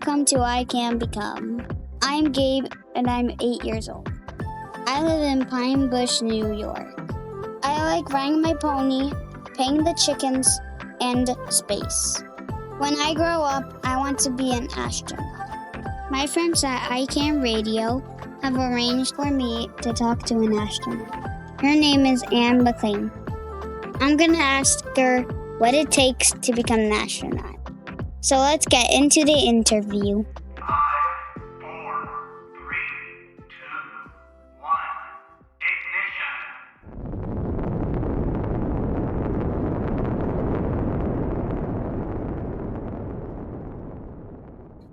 welcome to ICAN Become. I'm Gabe, and I'm 8 years old. I live in Pine Bush, New York. I like riding my pony, paying the chickens, and space. When I grow up, I want to be an astronaut. My friends at ICAN Radio have arranged for me to talk to an astronaut. Her name is Anne McClain. I'm going to ask her what it takes to become an astronaut. So let's get into the interview. 5, 4, 3, 2, 1, ignition.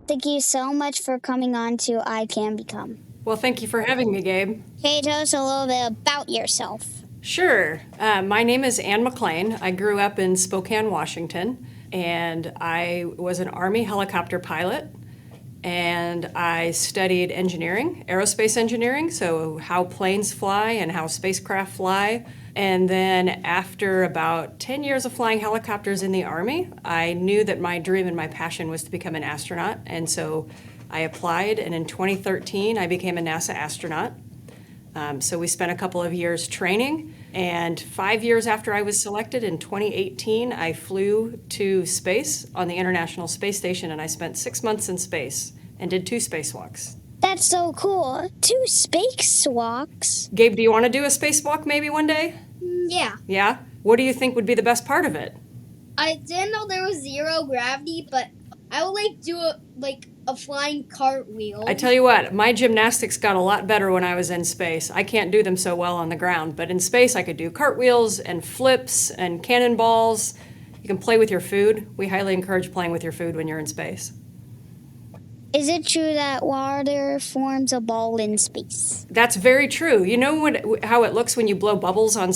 Thank you so much for coming on to I Can Become. Well, thank you for having me, Gabe. Can you tell us a little bit about yourself? Sure. My name is Anne McClain. I grew up in Spokane, Washington, and I was an Army helicopter pilot, and I studied engineering, aerospace engineering, so how planes fly and how spacecraft fly. And then after about 10 years of flying helicopters in the Army, I knew that my dream and my passion was to become an astronaut, and so I applied, and in 2013, I became a NASA astronaut. So we spent a couple of years training, and 5 years after I was selected in 2018, I flew to space on the International Space Station, and I spent 6 months in space and did 2 spacewalks. That's so cool. 2 spacewalks. Gabe, do you want to do a spacewalk maybe one day? Yeah. Yeah? What do you think would be the best part of it? I didn't know there was zero gravity, but I would do a flying cartwheel. I tell you what, my gymnastics got a lot better when I was in space. I can't do them so well on the ground, but in space I could do cartwheels and flips and cannonballs. You can play with your food. We highly encourage playing with your food when you're in space. Is it true that water forms a ball in space? That's very true. You know how it looks when you blow bubbles on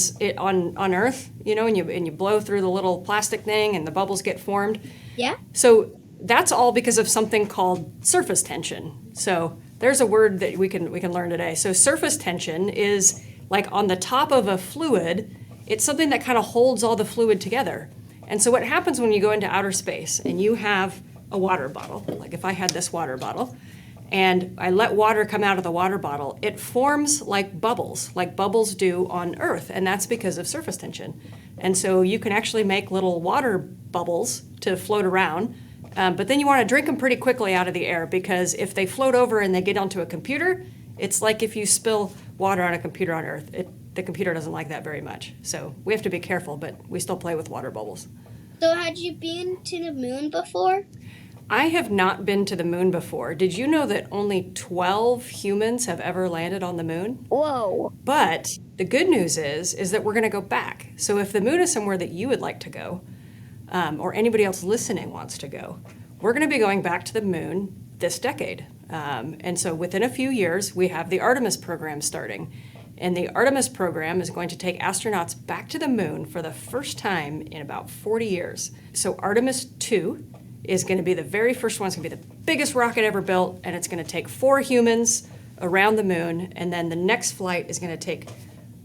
Earth? You know, and you blow through the little plastic thing and the bubbles get formed? Yeah. So that's all because of something called surface tension. So there's a word that we can learn today. So surface tension is like on the top of a fluid. It's something that kind of holds all the fluid together. And so what happens when you go into outer space and you have a water bottle, like if I had this water bottle, and I let water come out of the water bottle, it forms like bubbles do on Earth, and that's because of surface tension. And so you can actually make little water bubbles to float around, but then you want to drink them pretty quickly out of the air, because if they float over and they get onto a computer, it's like if you spill water on a computer on Earth. The computer doesn't like that very much. So we have to be careful, but we still play with water bubbles. So had you been to the moon before? I have not been to the moon before. Did you know that only 12 humans have ever landed on the moon? Whoa. But the good news is that we're going to go back. So if the moon is somewhere that you would like to go, or anybody else listening wants to go, we're going to be going back to the moon this decade. And so within a few years, we have the Artemis program starting. And the Artemis program is going to take astronauts back to the moon for the first time in about 40 years. So Artemis 2 is going to be the very first one. It's going to be the biggest rocket ever built, and it's going to take 4 humans around the moon, and then the next flight is going to take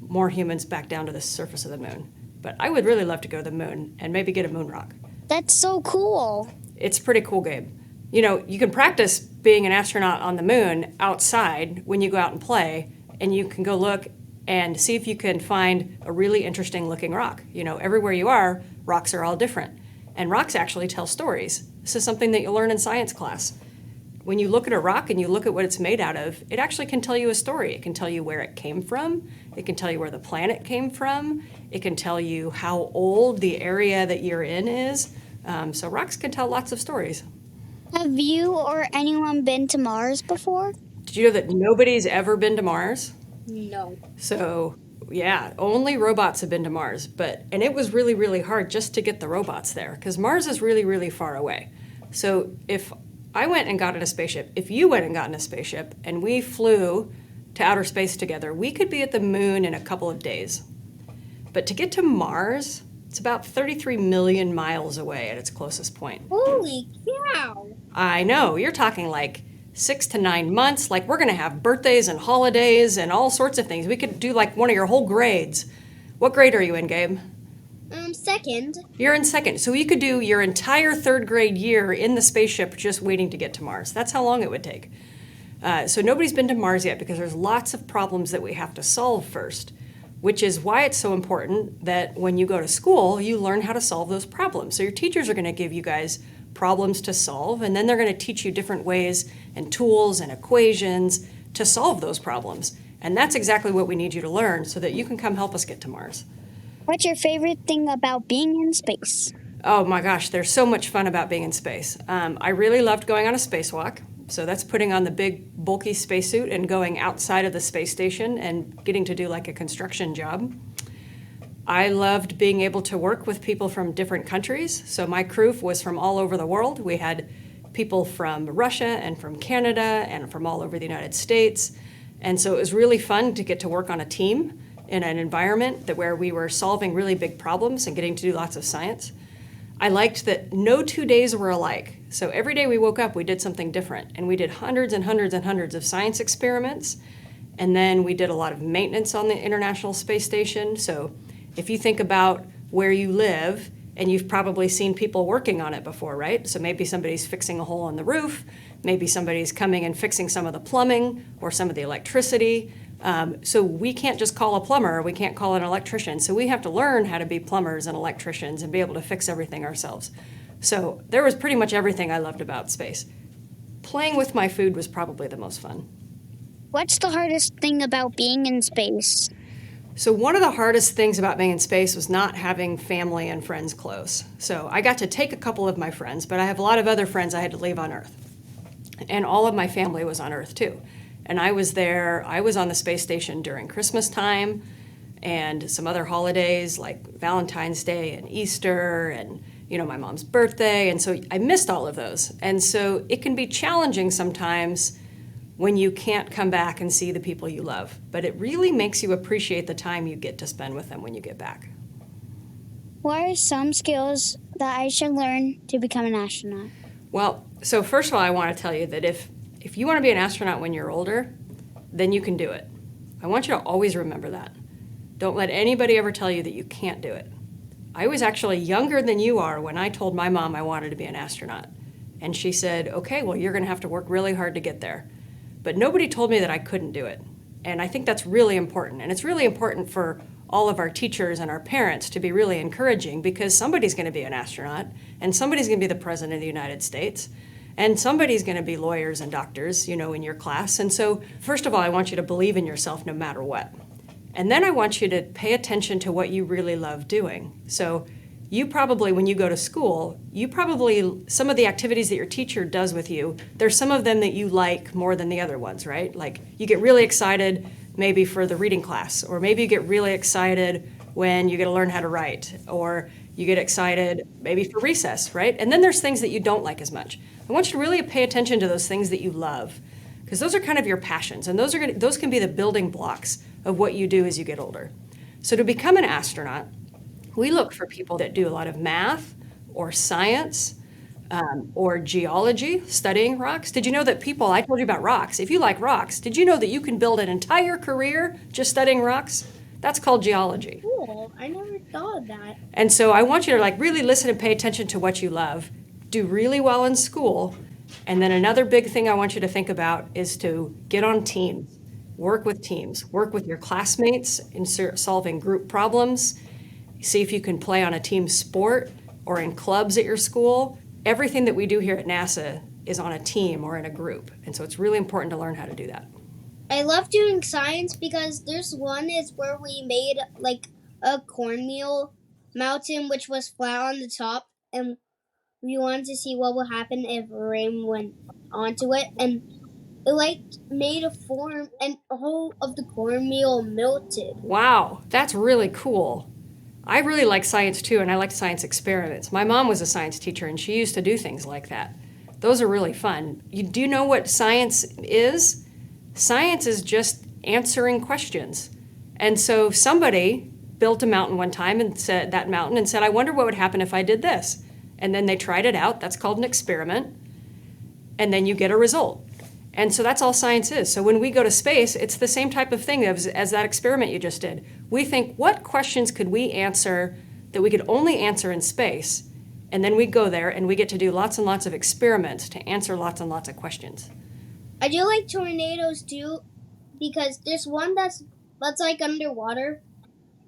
more humans back down to the surface of the moon. But I would really love to go to the moon and maybe get a moon rock. That's so cool. It's pretty cool, Gabe. You know, you can practice being an astronaut on the moon outside when you go out and play, and you can go look and see if you can find a really interesting looking rock. You know, everywhere you are, rocks are all different. And rocks actually tell stories. This is something that you learn in science class. When you look at a rock and you look at what it's made out of, it actually can tell you a story. It can tell you where it came from. It can tell you where the planet came from. It can tell you how old the area that you're in is. So rocks can tell lots of stories. Have you or anyone been to Mars before? Did you know that nobody's ever been to Mars? No. So yeah, only robots have been to Mars, and it was really, really hard just to get the robots there, because Mars is really, really far away. So if I went and got in a spaceship, if you went and got in a spaceship, and we flew to outer space together, we could be at the moon in a couple of days. But to get to Mars, it's about 33 million miles away at its closest point. Holy cow! I know, you're talking like 6 to 9 months, like we're gonna have birthdays and holidays and all sorts of things. We could do like one of your whole grades. What grade are you in, Gabe? Second. You're in second. So you could do your entire third grade year in the spaceship just waiting to get to Mars. That's how long it would take. So nobody's been to Mars yet because there's lots of problems that we have to solve first, which is why it's so important that when you go to school, you learn how to solve those problems. So your teachers are going to give you guys problems to solve, and then they're going to teach you different ways and tools and equations to solve those problems. And that's exactly what we need you to learn so that you can come help us get to Mars. What's your favorite thing about being in space? Oh my gosh, there's so much fun about being in space. I really loved going on a spacewalk. So that's putting on the big bulky spacesuit and going outside of the space station and getting to do like a construction job. I loved being able to work with people from different countries. So my crew was from all over the world. We had people from Russia and from Canada and from all over the United States. And so it was really fun to get to work on a team in an environment where we were solving really big problems and getting to do lots of science. I liked that no 2 days were alike. So every day we woke up, we did something different. And we did hundreds and hundreds and hundreds of science experiments. And then we did a lot of maintenance on the International Space Station. So if you think about where you live, and you've probably seen people working on it before, right? So maybe somebody's fixing a hole on the roof, maybe somebody's coming and fixing some of the plumbing or some of the electricity. So we can't just call a plumber, we can't call an electrician. So we have to learn how to be plumbers and electricians and be able to fix everything ourselves. So there was pretty much everything I loved about space. Playing with my food was probably the most fun. What's the hardest thing about being in space? So one of the hardest things about being in space was not having family and friends close. So I got to take a couple of my friends, but I have a lot of other friends I had to leave on Earth. And all of my family was on Earth too. And I was there, I was on the space station during Christmas time and some other holidays like Valentine's Day and Easter and my mom's birthday. And so I missed all of those. And so it can be challenging sometimes when you can't come back and see the people you love. But it really makes you appreciate the time you get to spend with them when you get back. What are some skills that I should learn to become an astronaut? Well, so first of all, I want to tell you that if you want to be an astronaut when you're older, then you can do it. I want you to always remember that. Don't let anybody ever tell you that you can't do it. I was actually younger than you are when I told my mom I wanted to be an astronaut. And she said, okay, well, you're going to have to work really hard to get there. But nobody told me that I couldn't do it. And I think that's really important. And it's really important for all of our teachers and our parents to be really encouraging because somebody's going to be an astronaut and somebody's going to be the president of the United States and somebody's going to be lawyers and doctors, in your class. And so, first of all, I want you to believe in yourself no matter what. And then I want you to pay attention to what you really love doing. So you probably, when you go to school, some of the activities that your teacher does with you, there's some of them that you like more than the other ones, right? Like you get really excited maybe for the reading class, or maybe you get really excited when you get to learn how to write, or you get excited maybe for recess, right? And then there's things that you don't like as much. I want you to really pay attention to those things that you love, because those are kind of your passions, and those can be the building blocks of what you do as you get older. So to become an astronaut, we look for people that do a lot of math or science or geology, studying rocks. Did you know that I told you about rocks. If you like rocks, did you know that you can build an entire career just studying rocks? That's called geology. Cool. I never thought of that. And so I want you to really listen and pay attention to what you love, do really well in school, and then another big thing I want you to think about is to get on teams, work with teams, work with your classmates in solving group problems, see if you can play on a team sport or in clubs at your school. Everything that we do here at NASA is on a team or in a group. And so it's really important to learn how to do that. I love doing science because there's one is where we made like a cornmeal mountain which was flat on the top, and we wanted to see what would happen if rain went onto it, and it made a form and all of the cornmeal melted. Wow, that's really cool. I really like science too, and I like science experiments. My mom was a science teacher, and she used to do things like that. Those are really fun. Do you know what science is? Science is just answering questions. And so somebody built a mountain one time and said, I wonder what would happen if I did this. And then they tried it out. That's called an experiment. And then you get a result. And so that's all science is. So when we go to space, it's the same type of thing as that experiment you just did. We think, what questions could we answer that we could only answer in space. And then we go there and we get to do lots and lots of experiments to answer lots and lots of questions. I do like tornadoes too, because there's one that's like underwater,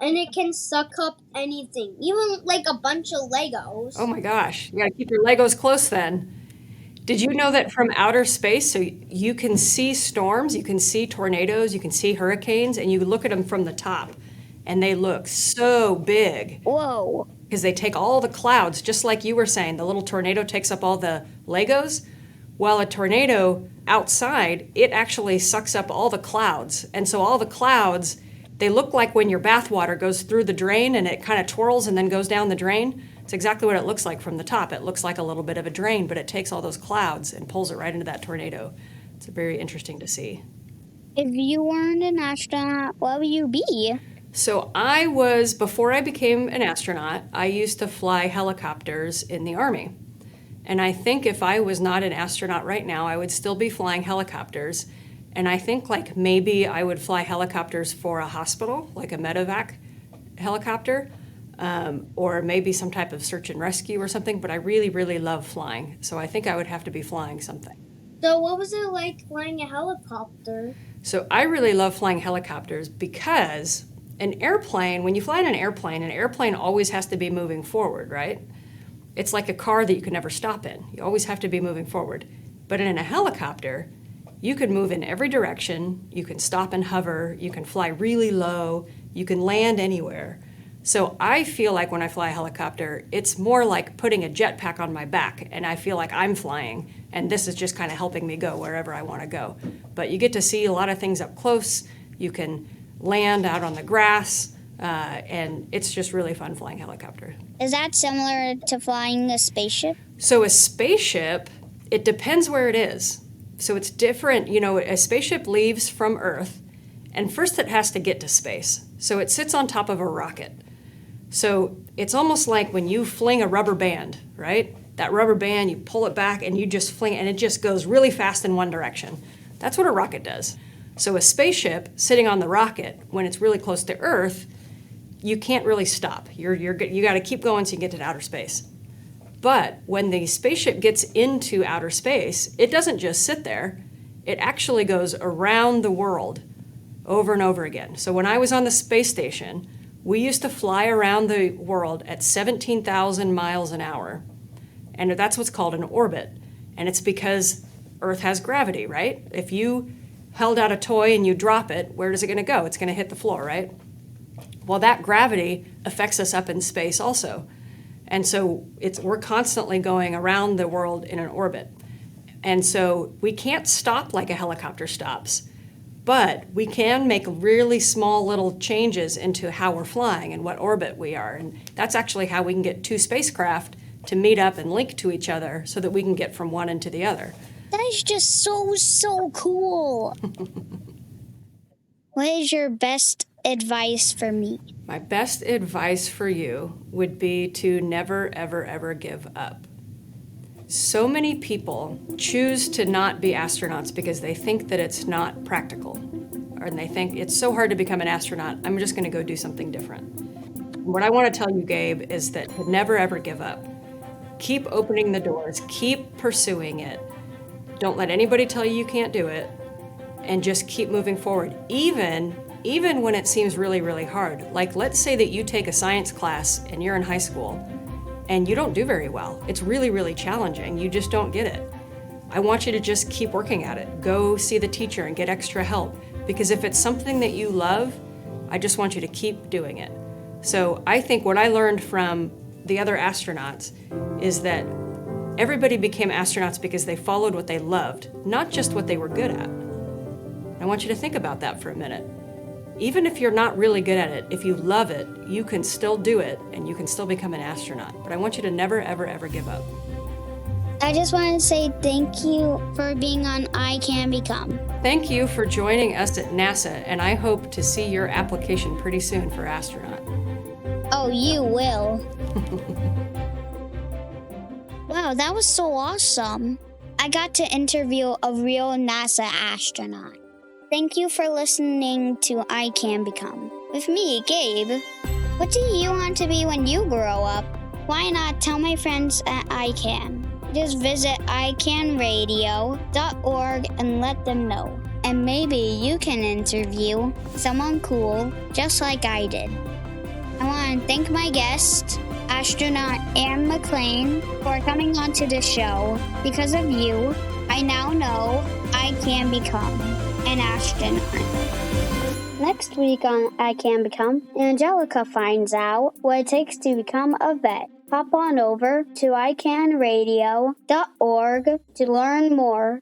and it can suck up anything, even like a bunch of Legos. Oh my gosh, you gotta keep your Legos close then. Did you know that from outer space, so you can see storms, you can see tornadoes, you can see hurricanes, and you look at them from the top, and they look so big. Whoa. Because they take all the clouds, just like you were saying, the little tornado takes up all the Legos. Well, a tornado outside, it actually sucks up all the clouds. And so all the clouds, they look like when your bathwater goes through the drain and it kind of twirls and then goes down the drain. It's exactly what it looks like from the top. It looks like a little bit of a drain, but it takes all those clouds and pulls it right into that tornado. It's very interesting to see. If you weren't an astronaut, what would you be? So before I became an astronaut, I used to fly helicopters in the Army. And I think if I was not an astronaut right now, I would still be flying helicopters. And I think like maybe I would fly helicopters for a hospital, like a medevac helicopter, or maybe some type of search and rescue or something. But I really, really love flying. So I think I would have to be flying something. So what was it like flying a helicopter? So I really love flying helicopters because an airplane, when you fly in an airplane always has to be moving forward, right? It's like a car that you can never stop in. You always have to be moving forward. But in a helicopter, you can move in every direction. You can stop and hover. You can fly really low. You can land anywhere. So I feel like when I fly a helicopter, it's more like putting a jetpack on my back, and I feel like I'm flying, and this is just kind of helping me go wherever I want to go. But you get to see a lot of things up close. You can land out on the grass, and it's just really fun flying helicopter. Is that similar to flying a spaceship? So a spaceship, it depends where it is. So it's different. You know, a spaceship leaves from Earth, and first it has to get to space. So it sits on top of a rocket. So it's almost like when you fling a rubber band, right? That rubber band, you pull it back and you just fling it, and it just goes really fast in one direction. That's what a rocket does. So a spaceship sitting on the rocket, when it's really close to Earth, you can't really stop. You got to keep going so you can get to outer space. But when the spaceship gets into outer space, it doesn't just sit there. It actually goes around the world over and over again. So when I was on the space station, we used to fly around the world at 17,000 miles an hour. And that's what's called an orbit. And it's because Earth has gravity, right? If you held out a toy and you drop it, where is it going to go? It's going to hit the floor, right? Well, that gravity affects us up in space also. And so we're constantly going around the world in an orbit. And so we can't stop like a helicopter stops, but we can make really small little changes into how we're flying and what orbit we are. And that's actually how we can get two spacecraft to meet up and link to each other so that we can get from one into the other. That is just so cool. What is your best advice for me? My best advice for you would be to never, ever, ever give up. So many people choose to not be astronauts because they think that it's not practical, and they think it's so hard to become an astronaut, I'm just going to go do something different. What I want to tell you, Gabe, is that to never, ever give up. Keep opening the doors. Keep pursuing it. Don't let anybody tell you can't do it, and just keep moving forward, even when it seems really, really hard. Like, let's say that you take a science class and you're in high school and you don't do very well. It's really, really challenging. You just don't get it. I want you to just keep working at it. Go see the teacher and get extra help, because if it's something that you love, I just want you to keep doing it. So I think what I learned from the other astronauts is that everybody became astronauts because they followed what they loved, not just what they were good at. I want you to think about that for a minute. Even if you're not really good at it, if you love it, you can still do it and you can still become an astronaut. But I want you to never, ever, ever give up. I just want to say thank you for being on ICAN Become. Thank you for joining us at NASA, and I hope to see your application pretty soon for astronaut. Oh, you will. Wow, that was so awesome. I got to interview a real NASA astronaut. Thank you for listening to I Can Become with me, Gabe. What do you want to be when you grow up? Why not tell my friends at ICAN? Just visit icanradio.org and let them know. And maybe you can interview someone cool just like I did. I want to thank my guest, Astronaut Anne McClain, for coming onto the show. Because of you, I now know I can become an astronaut. Next week on I Can Become, Angelica finds out what it takes to become a vet. Hop on over to icanradio.org to learn more